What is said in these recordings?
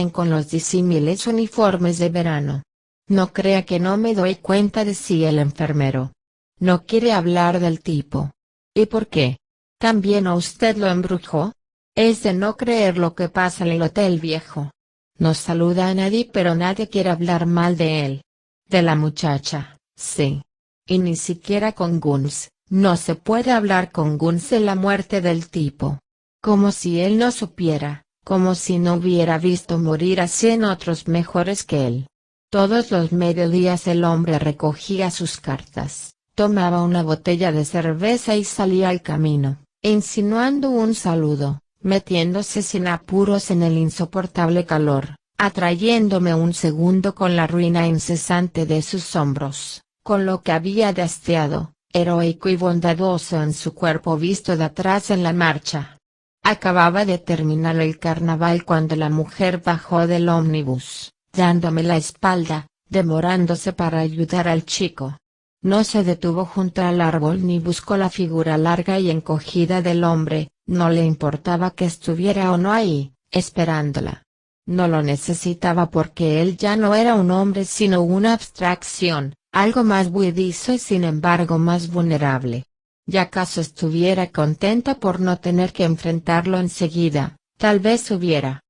con los disímiles uniformes de verano. No crea que no me doy cuenta, decía el enfermero. No quiere hablar del tipo. ¿Y por qué? ¿También a usted lo embrujó? Es de no creer lo que pasa en el hotel viejo. No saluda a nadie, pero nadie quiere hablar mal de él. De la muchacha, sí. Y ni siquiera con Guns, no se puede hablar con Guns de la muerte del tipo. Como si él no supiera, como si no hubiera visto morir a 100 otros mejores que él. Todos los mediodías el hombre recogía sus cartas, tomaba una botella de cerveza y salía al camino, insinuando un saludo, metiéndose sin apuros en el insoportable calor, atrayéndome un segundo con la ruina incesante de sus hombros, con lo que había de hastiado, heroico y bondadoso en su cuerpo visto de atrás en la marcha. Acababa de terminar el carnaval cuando la mujer bajó del ómnibus, dándome la espalda, demorándose para ayudar al chico. No se detuvo junto al árbol ni buscó la figura larga y encogida del hombre, no le importaba que estuviera o no ahí, esperándola. No lo necesitaba porque él ya no era un hombre sino una abstracción, algo más buidizo y sin embargo más vulnerable. ¿Y acaso estuviera contenta por no tener que enfrentarlo enseguida? Tal vez hubiera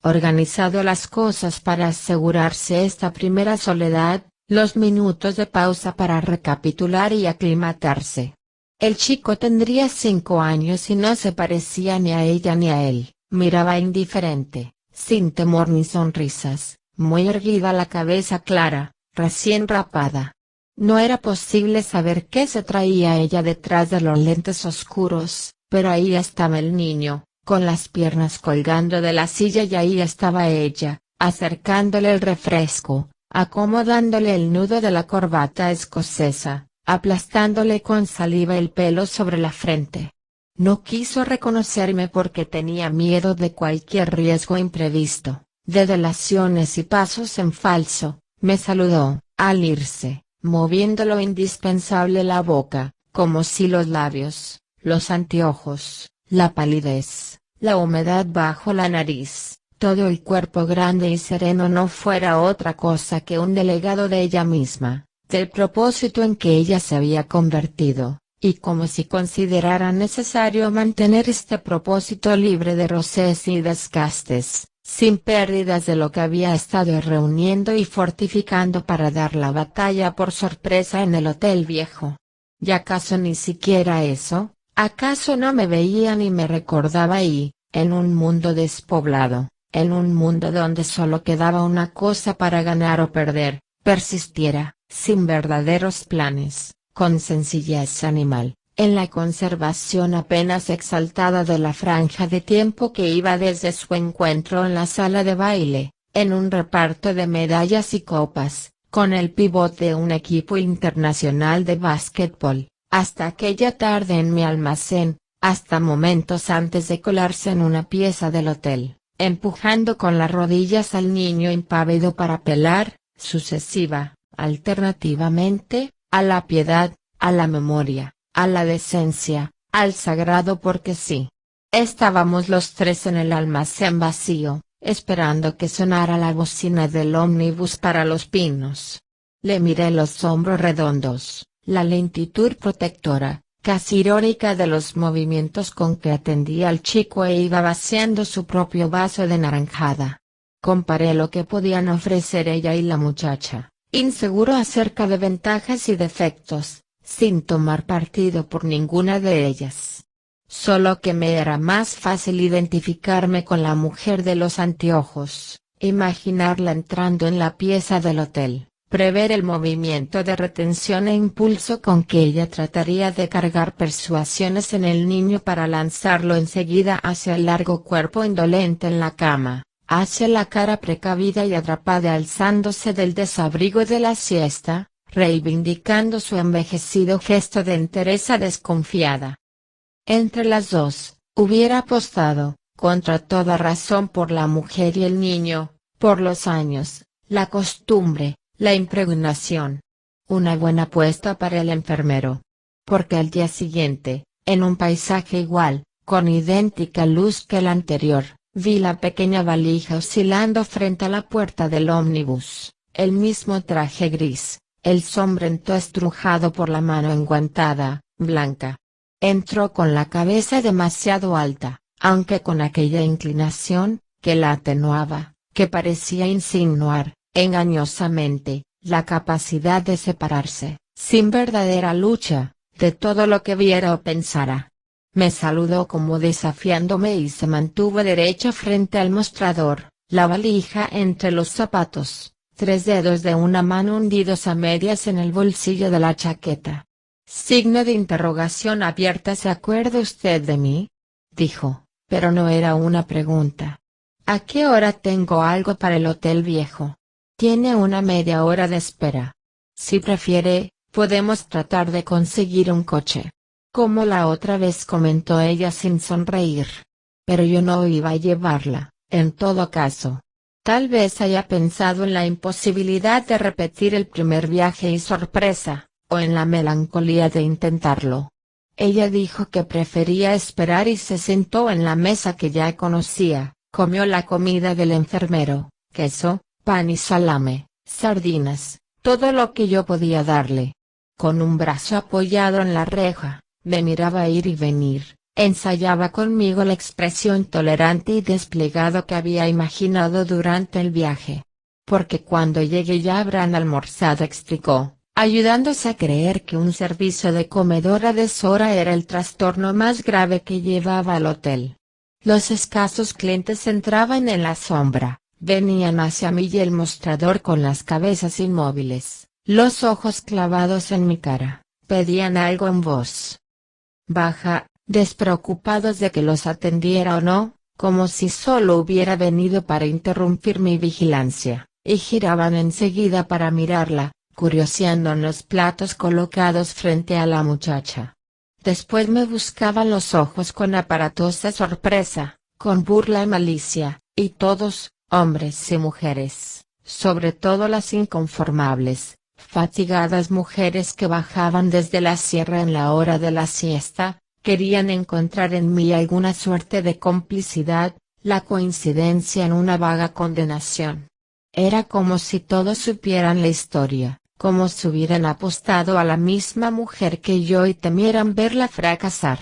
organizado las cosas para asegurarse esta primera soledad, los minutos de pausa para recapitular y aclimatarse. El chico tendría 5 años y no se parecía ni a ella ni a él, miraba indiferente, sin temor ni sonrisas, muy erguida la cabeza clara, recién rapada. No era posible saber qué se traía ella detrás de los lentes oscuros, pero ahí estaba el niño, con las piernas colgando de la silla y ahí estaba ella, acercándole el refresco, acomodándole el nudo de la corbata escocesa, aplastándole con saliva el pelo sobre la frente. No quiso reconocerme porque tenía miedo de cualquier riesgo imprevisto, de delaciones y pasos en falso. Me saludó, al irse, moviendo lo indispensable la boca, como si los labios, los anteojos, la palidez, la humedad bajo la nariz, todo el cuerpo grande y sereno no fuera otra cosa que un delegado de ella misma, del propósito en que ella se había convertido, y como si considerara necesario mantener este propósito libre de roces y desgastes, sin pérdidas de lo que había estado reuniendo y fortificando para dar la batalla por sorpresa en el hotel viejo. ¿Y acaso ni siquiera eso? ¿Acaso no me veía ni me recordaba y, en un mundo despoblado, en un mundo donde solo quedaba una cosa para ganar o perder, persistiera, sin verdaderos planes, con sencillez animal, en la conservación apenas exaltada de la franja de tiempo que iba desde su encuentro en la sala de baile, en un reparto de medallas y copas, con el pívot de un equipo internacional de básquetbol, hasta aquella tarde en mi almacén, hasta momentos antes de colarse en una pieza del hotel, empujando con las rodillas al niño impávido para apelar, sucesiva, alternativamente, a la piedad, a la memoria, a la decencia, al sagrado porque sí. Estábamos los tres en el almacén vacío, esperando que sonara la bocina del ómnibus para Los Pinos. Le miré los hombros redondos, la lentitud protectora, casi irónica de los movimientos con que atendía al chico e iba vaciando su propio vaso de naranjada. Comparé lo que podían ofrecer ella y la muchacha, inseguro acerca de ventajas y defectos, sin tomar partido por ninguna de ellas. Solo que me era más fácil identificarme con la mujer de los anteojos, imaginarla entrando en la pieza del hotel, prever el movimiento de retención e impulso con que ella trataría de cargar persuasiones en el niño para lanzarlo enseguida hacia el largo cuerpo indolente en la cama, hacia la cara precavida y atrapada alzándose del desabrigo de la siesta, reivindicando su envejecido gesto de entereza desconfiada. Entre las dos, hubiera apostado, contra toda razón por la mujer y el niño, por los años, la costumbre, la impregnación. Una buena apuesta para el enfermero. Porque al día siguiente, en un paisaje igual, con idéntica luz que el anterior, Vi la pequeña valija oscilando frente a la puerta del ómnibus, el mismo traje gris, el sombrero estrujado por la mano enguantada, blanca. Entró con la cabeza demasiado alta, aunque con aquella inclinación, que la atenuaba, que parecía insinuar, engañosamente, la capacidad de separarse, sin verdadera lucha, de todo lo que viera o pensara. Me saludó como desafiándome y se mantuvo derecha frente al mostrador, la valija entre los zapatos, 3 dedos de una mano hundidos a medias en el bolsillo de la chaqueta. Signo de interrogación abierta. ¿Se acuerda usted de mí? Dijo, pero no era una pregunta. ¿A qué hora tengo algo para el hotel viejo? Tiene una media hora de espera. Si prefiere, podemos tratar de conseguir un coche. Como la otra vez, comentó ella sin sonreír. Pero yo no iba a llevarla, en todo caso. Tal vez haya pensado en la imposibilidad de repetir el primer viaje y sorpresa, o en la melancolía de intentarlo. Ella dijo que prefería esperar y se sentó en la mesa que ya conocía, comió la comida del enfermero, queso, pan y salame, sardinas, todo lo que yo podía darle. Con un brazo apoyado en la reja, me miraba ir y venir, ensayaba conmigo la expresión tolerante y desplegado que había imaginado durante el viaje. Porque cuando llegue ya habrán almorzado, explicó, ayudándose a creer que un servicio de comedor a deshora era el trastorno más grave que llevaba al hotel. Los escasos clientes entraban en la sombra, venían hacia mí y el mostrador con las cabezas inmóviles, los ojos clavados en mi cara, pedían algo en voz baja, despreocupados de que los atendiera o no, como si solo hubiera venido para interrumpir mi vigilancia, y giraban enseguida para mirarla, curioseando en los platos colocados frente a la muchacha. Después me buscaban los ojos con aparatosa sorpresa, con burla y malicia, y todos, hombres y mujeres, sobre todo las inconformables, fatigadas mujeres que bajaban desde la sierra en la hora de la siesta, querían encontrar en mí alguna suerte de complicidad, la coincidencia en una vaga condenación. Era como si todos supieran la historia, como si hubieran apostado a la misma mujer que yo y temieran verla fracasar.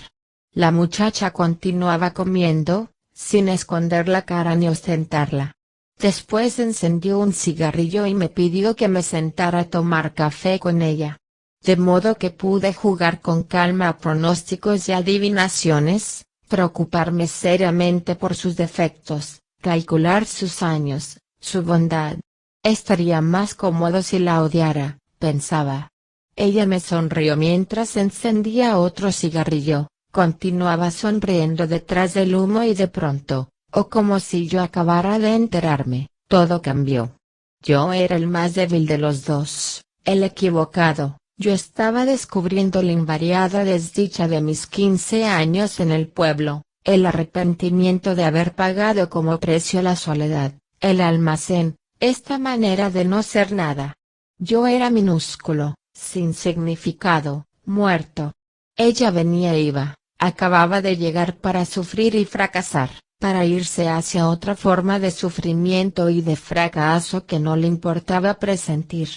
La muchacha continuaba comiendo, sin esconder la cara ni ostentarla. Después encendió un cigarrillo y me pidió que me sentara a tomar café con ella. De modo que pude jugar con calma a pronósticos y adivinaciones, preocuparme seriamente por sus defectos, calcular sus años, su bondad. Estaría más cómodo si la odiara, pensaba. Ella me sonrió mientras encendía otro cigarrillo, continuaba sonriendo detrás del humo y de pronto, o como si yo acabara de enterarme, todo cambió. Yo era el más débil de los dos, el equivocado. Yo estaba descubriendo la invariada desdicha de mis 15 años en el pueblo, el arrepentimiento de haber pagado como precio la soledad, el almacén, esta manera de no ser nada. Yo era minúsculo, sin significado, muerto. Ella venía e iba, acababa de llegar para sufrir y fracasar, para irse hacia otra forma de sufrimiento y de fracaso que no le importaba presentir.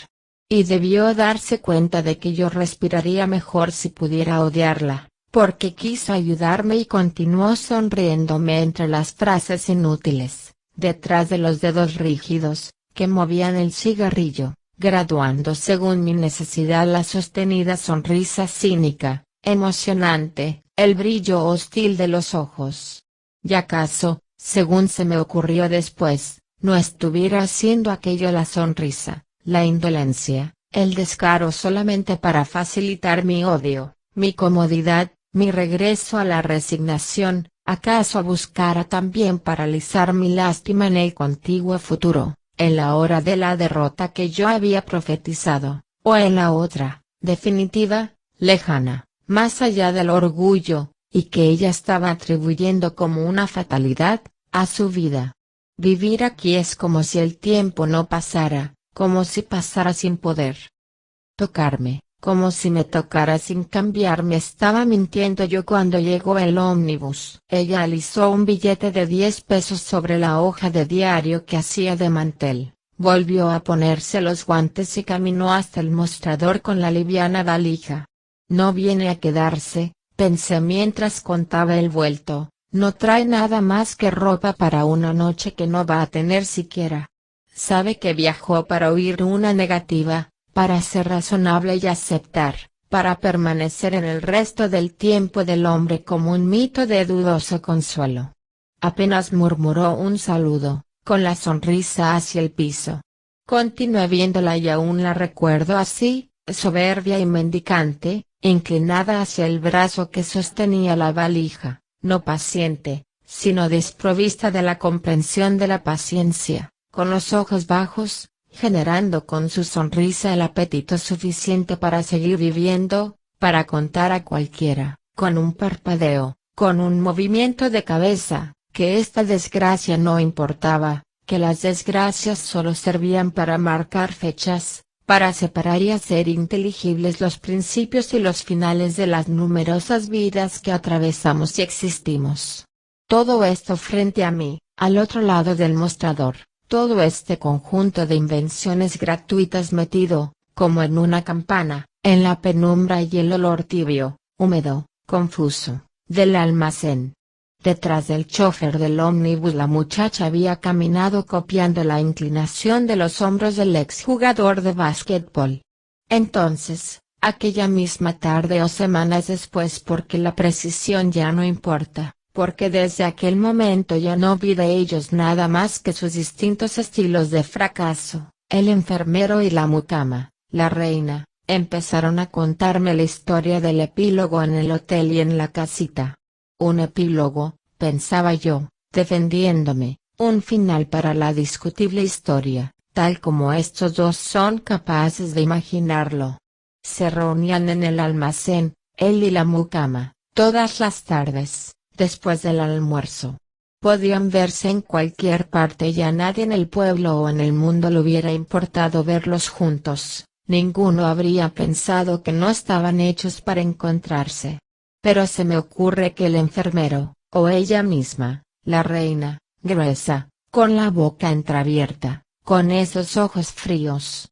Y debió darse cuenta de que yo respiraría mejor si pudiera odiarla, porque quiso ayudarme y continuó sonriéndome entre las frases inútiles, detrás de los dedos rígidos, que movían el cigarrillo, graduando según mi necesidad la sostenida sonrisa cínica, emocionante, el brillo hostil de los ojos. Y acaso, según se me ocurrió después, no estuviera haciendo aquello la sonrisa, la indolencia, el descaro solamente para facilitar mi odio, mi comodidad, mi regreso a la resignación, acaso buscara también paralizar mi lástima en el contiguo futuro, en la hora de la derrota que yo había profetizado, o en la otra, definitiva, lejana, más allá del orgullo, y que ella estaba atribuyendo como una fatalidad, a su vida. Vivir aquí es como si el tiempo no pasara, como si pasara sin poder tocarme, como si me tocara sin cambiar. Me estaba mintiendo yo cuando llegó el ómnibus. Ella alisó un billete de 10 pesos sobre la hoja de diario que hacía de mantel, volvió a ponerse los guantes y caminó hasta el mostrador con la liviana valija. No viene a quedarse, pensé mientras contaba el vuelto, no trae nada más que ropa para una noche que no va a tener siquiera. Sabe que viajó para oír una negativa, para ser razonable y aceptar, para permanecer en el resto del tiempo del hombre como un mito de dudoso consuelo. Apenas murmuró un saludo, con la sonrisa hacia el piso. Continué viéndola y aún la recuerdo así, soberbia y mendicante, inclinada hacia el brazo que sostenía la valija, no paciente, sino desprovista de la comprensión de la paciencia, con los ojos bajos, generando con su sonrisa el apetito suficiente para seguir viviendo, para contar a cualquiera, con un parpadeo, con un movimiento de cabeza, que esta desgracia no importaba, que las desgracias solo servían para marcar fechas, para separar y hacer inteligibles los principios y los finales de las numerosas vidas que atravesamos y existimos. Todo esto frente a mí, al otro lado del mostrador, todo este conjunto de invenciones gratuitas metido, como en una campana, en la penumbra y el olor tibio, húmedo, confuso, del almacén. Detrás del chofer del ómnibus la muchacha había caminado copiando la inclinación de los hombros del exjugador de básquetbol. Entonces, aquella misma tarde o semanas después, porque la precisión ya no importa, porque desde aquel momento ya no vi de ellos nada más que sus distintos estilos de fracaso, el enfermero y la mucama, la reina, empezaron a contarme la historia del epílogo en el hotel y en la casita. Un epílogo, pensaba yo, defendiéndome, un final para la discutible historia, tal como estos dos son capaces de imaginarlo. Se reunían en el almacén, él y la mucama, todas las tardes, después del almuerzo. Podían verse en cualquier parte y a nadie en el pueblo o en el mundo le hubiera importado verlos juntos, ninguno habría pensado que no estaban hechos para encontrarse. Pero se me ocurre que el enfermero, o ella misma, la reina, gruesa, con la boca entreabierta, con esos ojos fríos,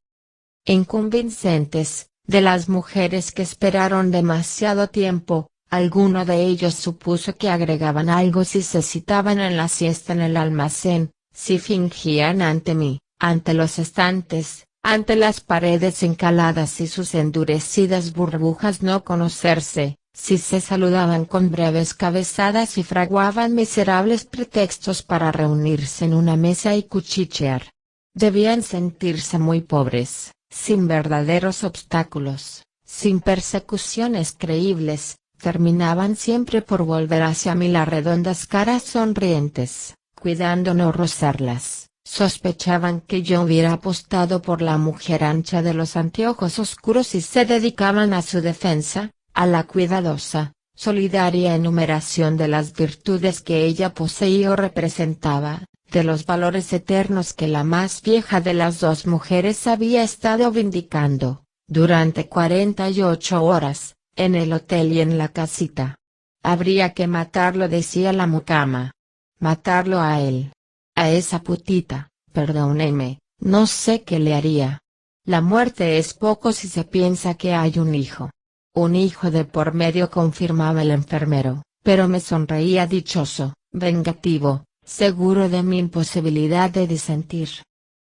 inconvincentes, de las mujeres que esperaron demasiado tiempo, alguno de ellos supuso que agregaban algo si se citaban en la siesta en el almacén, si fingían ante mí, ante los estantes, ante las paredes encaladas y sus endurecidas burbujas no conocerse, si se saludaban con breves cabezadas y fraguaban miserables pretextos para reunirse en una mesa y cuchichear. Debían sentirse muy pobres, sin verdaderos obstáculos, sin persecuciones creíbles, terminaban siempre por volver hacia mí las redondas caras sonrientes, cuidando no rozarlas. Sospechaban que yo hubiera apostado por la mujer ancha de los anteojos oscuros y se dedicaban a su defensa, a la cuidadosa, solidaria enumeración de las virtudes que ella poseía o representaba, de los valores eternos que la más vieja de las dos mujeres había estado vindicando, durante 48 horas, en el hotel y en la casita. Habría que matarlo, decía la mucama. Matarlo a él. A esa putita, perdóneme, no sé qué le haría. La muerte es poco si se piensa que hay un hijo. Un hijo de por medio, confirmaba el enfermero, pero me sonreía dichoso, vengativo, seguro de mi imposibilidad de disentir.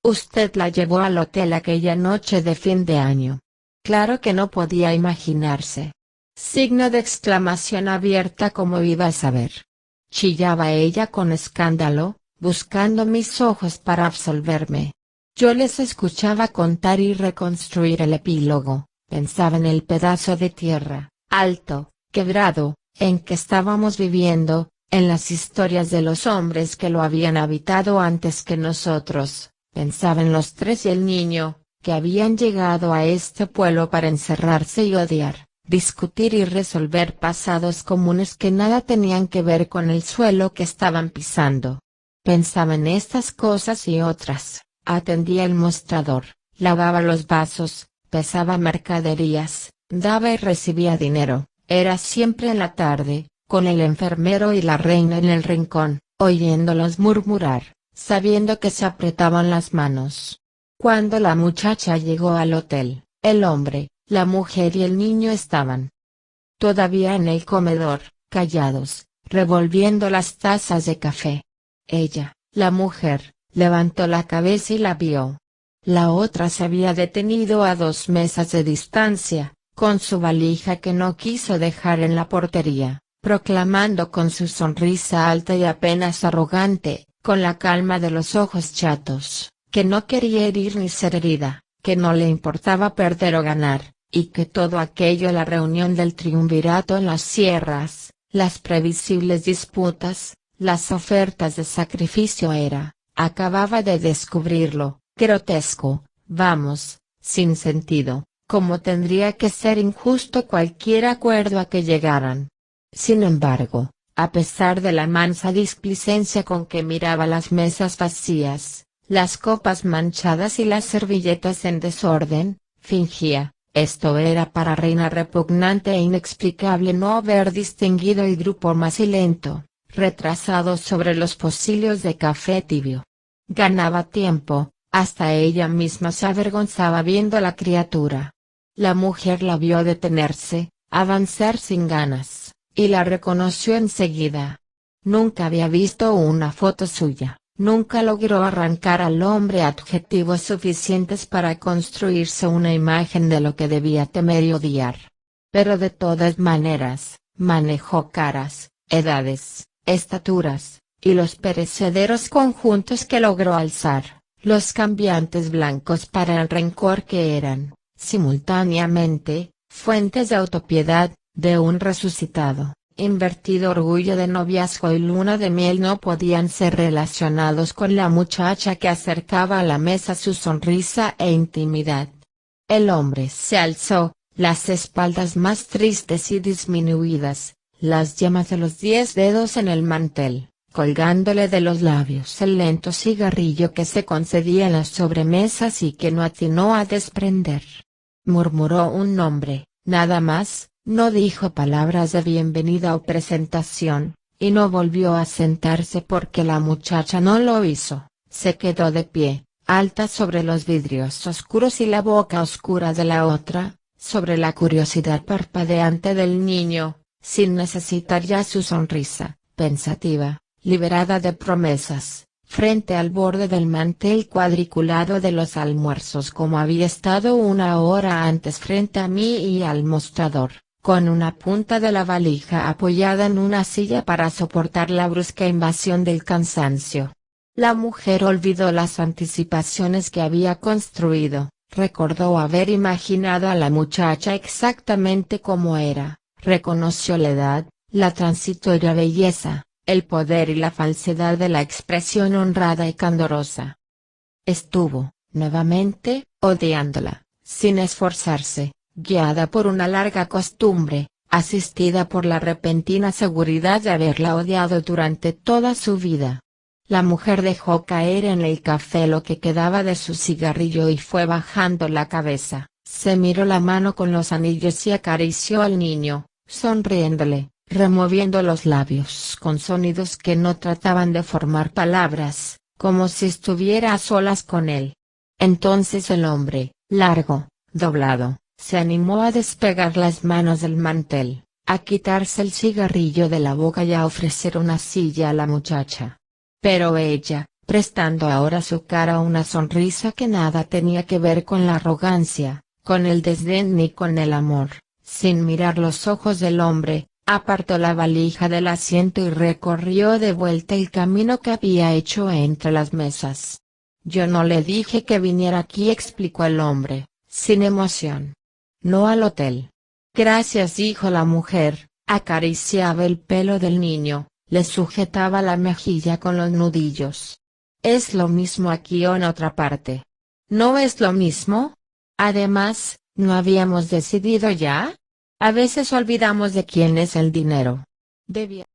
Usted la llevó al hotel aquella noche de fin de año. Claro que no podía imaginarse. Signo de exclamación abierta, como iba a saber. Chillaba ella con escándalo, buscando mis ojos para absolverme. Yo les escuchaba contar y reconstruir el epílogo. Pensaba en el pedazo de tierra, alto, quebrado, en que estábamos viviendo, en las historias de los hombres que lo habían habitado antes que nosotros, pensaba en los tres y el niño, que habían llegado a este pueblo para encerrarse y odiar, discutir y resolver pasados comunes que nada tenían que ver con el suelo que estaban pisando. Pensaba en estas cosas y otras, atendía el mostrador, lavaba los vasos, pesaba mercaderías, Daba y recibía dinero, era siempre en la tarde, con el enfermero y la reina en el rincón, oyéndolos murmurar, sabiendo que se apretaban las manos. Cuando la muchacha llegó al hotel, el hombre, la mujer y el niño estaban todavía en el comedor, callados, revolviendo las tazas de café. Ella, la mujer, levantó la cabeza y la vio. La otra se había detenido a 2 mesas de distancia, con su valija que no quiso dejar en la portería, proclamando con su sonrisa alta y apenas arrogante, con la calma de los ojos chatos, que no quería herir ni ser herida, que no le importaba perder o ganar, y que todo aquello, la reunión del triunvirato en las sierras, las previsibles disputas, las ofertas de sacrificio acababa de descubrirlo, grotesco, vamos, sin sentido, como tendría que ser injusto cualquier acuerdo a que llegaran. Sin embargo, a pesar de la mansa displicencia con que miraba las mesas vacías, las copas manchadas y las servilletas en desorden, fingía, esto era para Reina repugnante e inexplicable no haber distinguido el grupo macilento, retrasado sobre los pocillos de café tibio. Ganaba tiempo, hasta ella misma se avergonzaba viendo a la criatura. La mujer la vio detenerse, avanzar sin ganas, y la reconoció enseguida. Nunca había visto una foto suya. Nunca logró arrancar al hombre adjetivos suficientes para construirse una imagen de lo que debía temer y odiar. Pero de todas maneras, manejó caras, edades, estaturas, y los perecederos conjuntos que logró alzar, los cambiantes blancos para el rencor que eran, simultáneamente, fuentes de autopiedad, de un resucitado, invertido orgullo de noviazgo y luna de miel no podían ser relacionados con la muchacha que acercaba a la mesa su sonrisa e intimidad. El hombre se alzó, las espaldas más tristes y disminuidas, las yemas de los 10 dedos en el mantel, colgándole de los labios el lento cigarrillo que se concedía en las sobremesas y que no atinó a desprender. Murmuró un nombre, nada más. No dijo palabras de bienvenida o presentación, y no volvió a sentarse porque la muchacha no lo hizo, se quedó de pie, alta sobre los vidrios oscuros y la boca oscura de la otra, sobre la curiosidad parpadeante del niño, sin necesitar ya su sonrisa, pensativa, liberada de promesas, frente al borde del mantel cuadriculado de los almuerzos como había estado 1 hora antes frente a mí y al mostrador, con una punta de la valija apoyada en una silla para soportar la brusca invasión del cansancio. La mujer olvidó las anticipaciones que había construido, recordó haber imaginado a la muchacha exactamente como era, reconoció la edad, la transitoria belleza, el poder y la falsedad de la expresión honrada y candorosa. Estuvo, nuevamente, odiándola, sin esforzarse, guiada por una larga costumbre, asistida por la repentina seguridad de haberla odiado durante toda su vida. La mujer dejó caer en el café lo que quedaba de su cigarrillo y fue bajando la cabeza, se miró la mano con los anillos y acarició al niño, sonriéndole, removiendo los labios con sonidos que no trataban de formar palabras, como si estuviera a solas con él. Entonces el hombre, largo, doblado, se animó a despegar las manos del mantel, a quitarse el cigarrillo de la boca y a ofrecer una silla a la muchacha. Pero ella, prestando ahora su cara a una sonrisa que nada tenía que ver con la arrogancia, con el desdén ni con el amor, sin mirar los ojos del hombre, apartó la valija del asiento y recorrió de vuelta el camino que había hecho entre las mesas. Yo no le dije que viniera aquí, explicó el hombre, sin emoción. No al hotel. Gracias, dijo la mujer, acariciaba el pelo del niño, le sujetaba la mejilla con los nudillos. ¿Es lo mismo aquí o en otra parte? ¿No es lo mismo? Además, ¿no habíamos decidido ya? A veces olvidamos de quién es el dinero. Debía